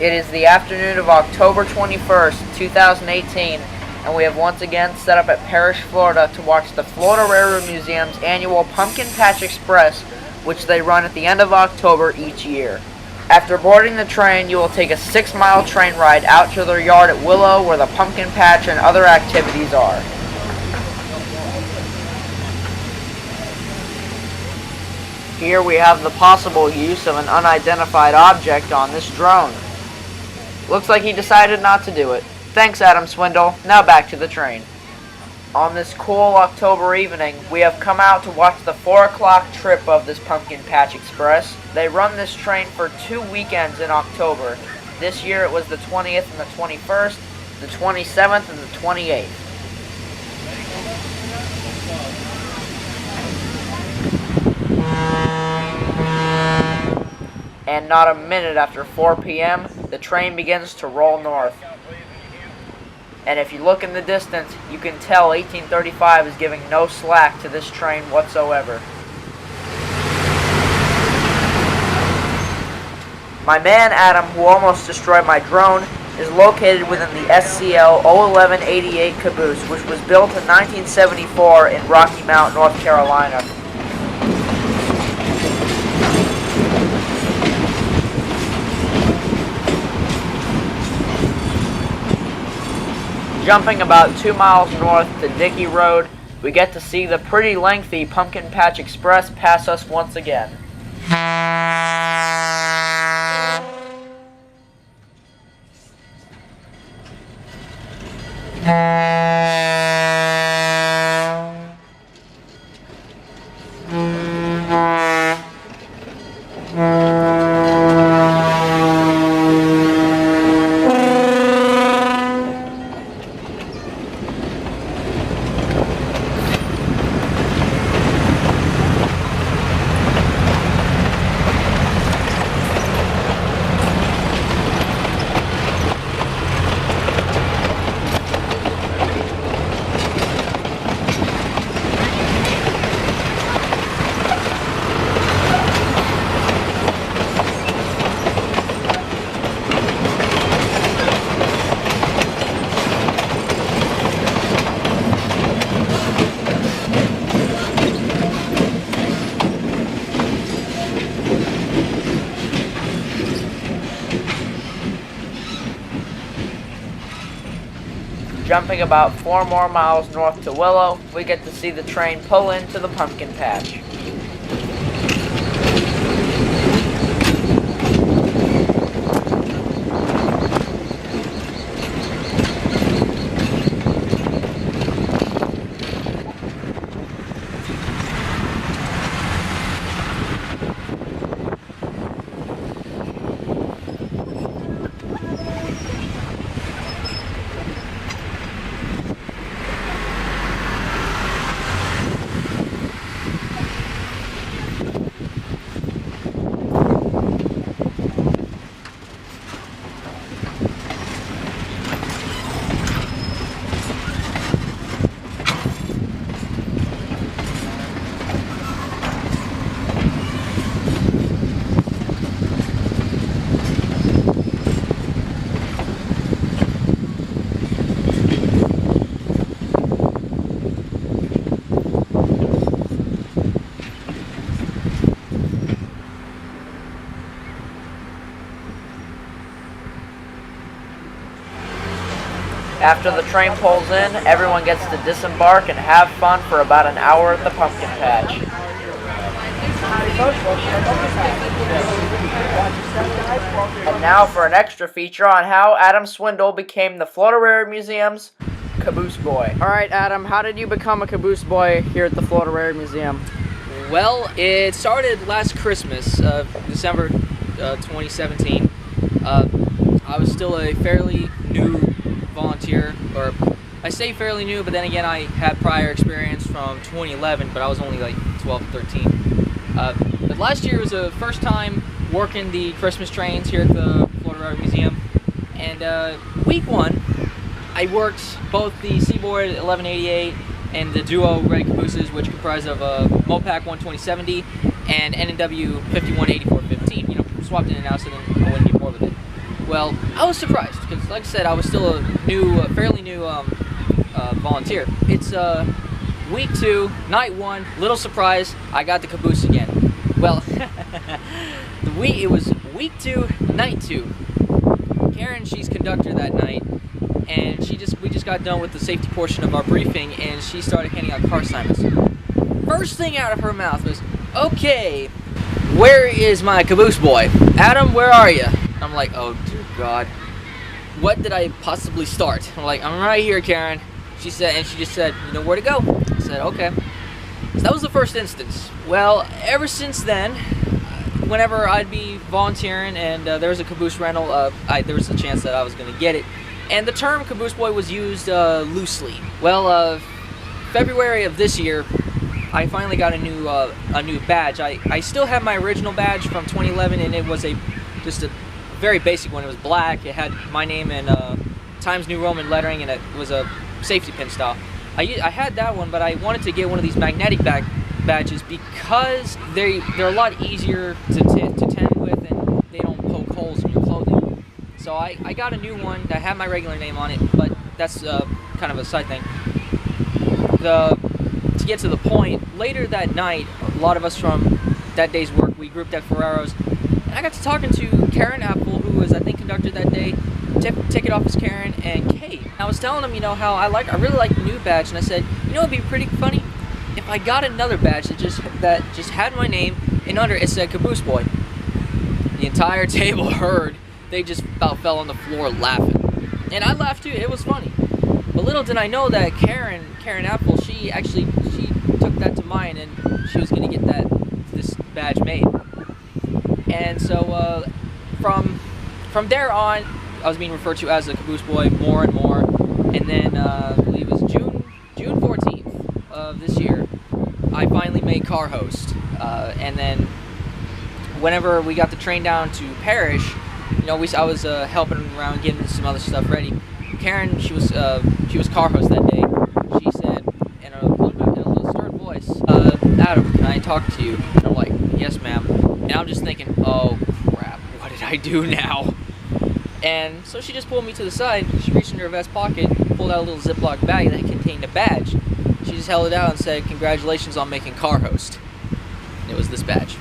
It is the afternoon of October 21st, 2018, and we have once again set up at Parrish, Florida to watch the Florida Railroad Museum's annual Pumpkin Patch Express, which they run at the end of October each year. After boarding the train, you will take a 6-mile train ride out to their yard at Willow where the pumpkin patch and other activities are. Here we have the possible use of an unidentified object on this drone. Looks like he decided not to do it. Thanks, Adam Swindle. Now back to the train. On this cool October evening, we have come out to watch the 4 o'clock trip of this Pumpkin Patch Express. They run this train for 2 weekends in October. This year it was the 20th and the 21st, the 27th and the 28th. And not a minute after 4 p.m., the train begins to roll north. And if you look in the distance, you can tell 1835 is giving no slack to this train whatsoever. My man Adam, who almost destroyed my drone, is located within the SCL 01188 caboose, which was built in 1974 in Rocky Mount, North Carolina. Jumping about 2 miles north to Dickey Road, we get to see the pretty lengthy Pumpkin Patch Express pass us once again. Jumping about 4 more miles north to Willow, we get to see the train pull into the pumpkin patch. After the train pulls in, everyone gets to disembark and have fun for about an hour at the pumpkin patch. And now for an extra feature on how Adam Swindle became the Florida Railroad Museum's caboose boy. Alright Adam, how did you become a caboose boy here at the Florida Railroad Museum? Well, it started last Christmas, December 2017. I was still a fairly new volunteer, or I say fairly new, but then again I had prior experience from 2011, but I was only like 12, 13. But last year was the first time working the Christmas trains here at the Florida Railroad Museum, and week 1 I worked both the Seaboard 1188 and the Duo Red Cabooses, which comprise of Mopac 12070 and NW 518415. You know, swapped in and out so then I wouldn't get bored with it. And then the second week, I worked the Seaboard 1188 and the Duo Red Cabooses, which comprise of Mopac 12070 and NW 518415. You know, swapped in and out so then I wouldn't get bored with it. And then the second week, I worked the Seaboard 1188 and the Duo Red Cabooses, which comprise of Mopac 12070 and NW 518415. Well, I was surprised because, like I said, I was still a fairly new volunteer. It's week 2, night 1. Little surprise, I got the caboose again. Well, it was week 2, night 2. Karen, she's conductor that night, and we just got done with the safety portion of our briefing, and she started handing out car assignments. First thing out of her mouth was, "Okay, where is my caboose boy? Adam, where are you?" I'm like, "Oh dear God, what did I possibly start?" I'm like, "I'm right here, Karen." She just said, "You know where to go?" I said, "Okay." So that was the first instance. Well, ever since then, whenever I'd be volunteering and there was a caboose rental, there was a chance that I was going to get it. And the term caboose boy was used loosely. Well, February of this year, I finally got a new badge. I still have my original badge from 2011, and it was just a very basic one. It was black. It had my name in Times New Roman lettering, and it was a safety pin style. I had that one, but I wanted to get one of these magnetic badges because they're a lot easier to tend with, and they don't poke holes in your clothing. So I got a new one that had my regular name on it, but that's kind of a side thing. To get to the point, later that night, a lot of us from that day's work, we grouped at FRRM's, and I got to talking to Karen Apple, who was, I think, conductor that day. Ticket office Karen and Kate. I was telling them, how I really like the new badge, and I said, it'd be pretty funny if I got another badge that just had my name, and under it said Caboose Boy. The entire table heard. They just about fell on the floor laughing, and I laughed too. It was funny. But little did I know that Karen Apple, she took that to mind, and she was going to get this badge made. And so from there on, I was being referred to as a caboose boy more and more, and then I believe it was June 14th of this year, I finally made car host. And then whenever we got the train down to Parrish, I was helping around getting some other stuff ready. Karen, she was car host that day. She said in a little stern voice, "Adam, can I talk to you?" And I'm like, "Yes, ma'am." And I'm just thinking, "Oh crap, what did I do now?" And so she just pulled me to the side. She reached into her vest pocket, pulled out a little Ziploc bag that contained a badge. She just held it out and said, "Congratulations on making car host." And it was this badge.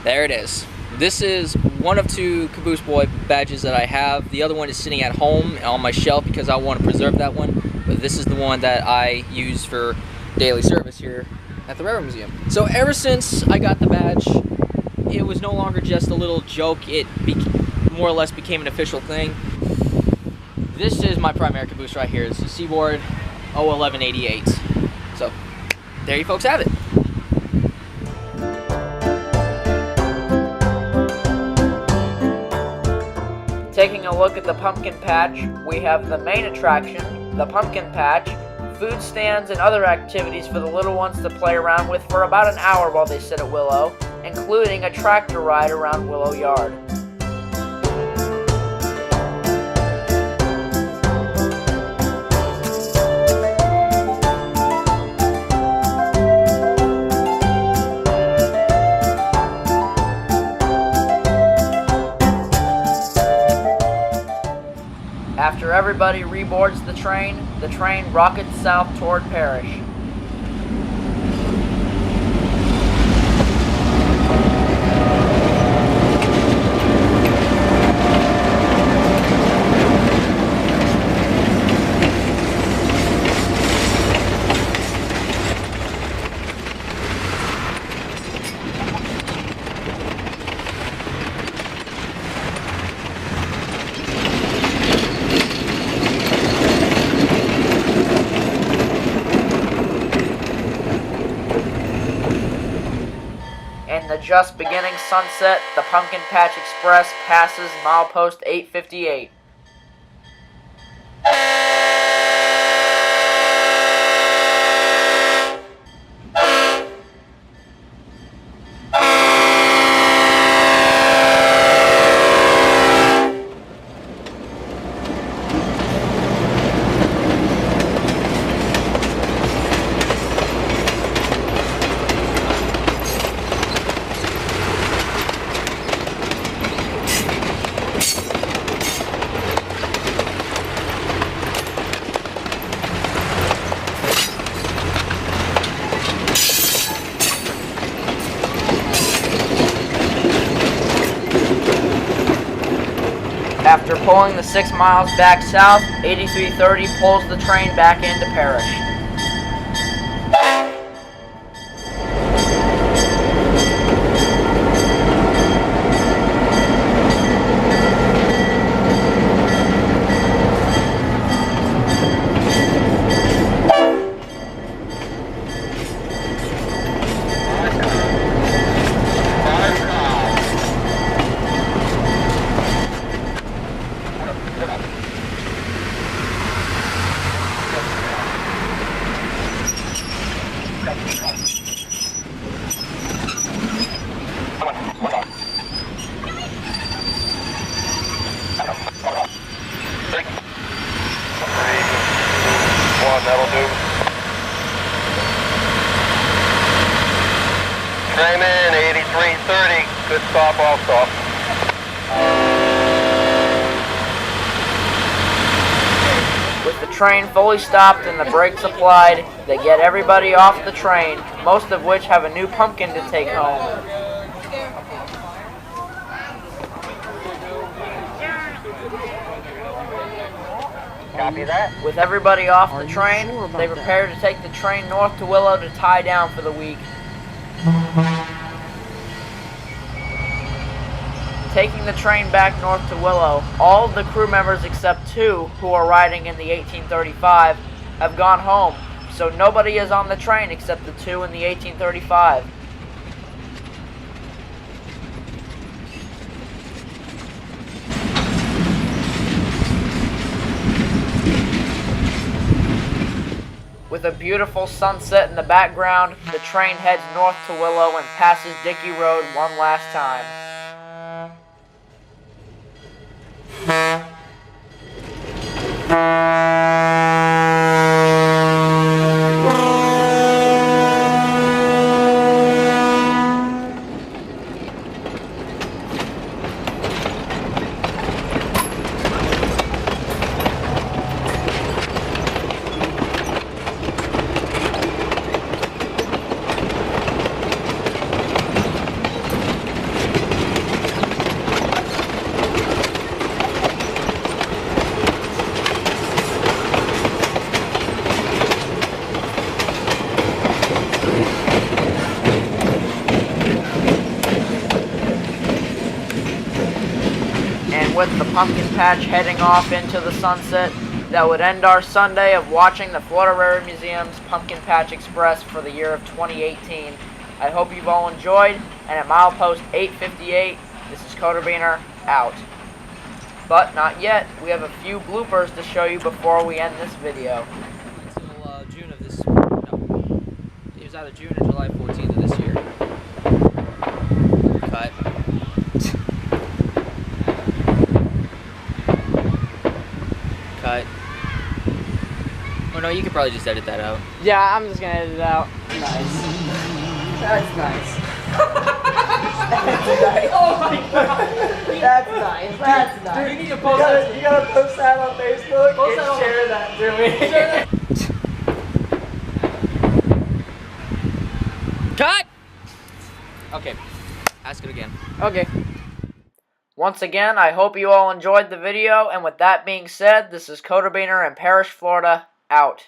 There it is. This is one of 2 Caboose Boy badges that I have. The other one is sitting at home on my shelf because I want to preserve that one. But this is the one that I use for daily service here at the Railroad Museum. So ever since I got the badge, it was no longer just a little joke. It more or less became an official thing. This is my primary caboose right here. It's the Seaboard 01188. So there you folks have it. Taking a look at the pumpkin patch, we have the main attraction, the pumpkin patch, food stands and other activities for the little ones to play around with for about an hour while they sit at Willow, including a tractor ride around Willow Yard. After everybody reboards the train rockets south toward Parrish. In the just beginning sunset, the Pumpkin Patch Express passes milepost 858. After pulling the 6 miles back south, 8330 pulls the train back into Parrish. That'll do. Train in, 8330. Good stop, all stop. With the train fully stopped and the brakes applied, they get everybody off the train, most of which have a new pumpkin to take home. Copy that. With everybody off the train, they prepare to take the train north to Willow to tie down for the week. Taking the train back north to Willow, all of the crew members except 2 who are riding in the 1835 have gone home, so nobody is on the train except the 2 in the 1835. With a beautiful sunset in the background, the train heads north to Willow and passes Dickey Road one last time. With the pumpkin patch heading off into the sunset, that would end our Sunday of watching the Florida Railroad Museum's Pumpkin Patch Express for the year of 2018. I hope you've all enjoyed, and at milepost 858, this is Coder Beaner, out. But not yet, we have a few bloopers to show you before we end this video. Until June of this, no, it was either June or July 14th of this year. Cut. Cut. Oh no, you could probably just edit that out. Yeah, I'm just gonna edit it out. Nice. That's nice. That's nice. Oh my god. That's nice. That's nice. Dude, you need to post that. You gotta post that on Facebook Post and that on- share that to me. Cut! Okay, ask it again. Okay. Once again, I hope you all enjoyed the video, and with that being said, this is Coder Beaner in Parrish, Florida, out.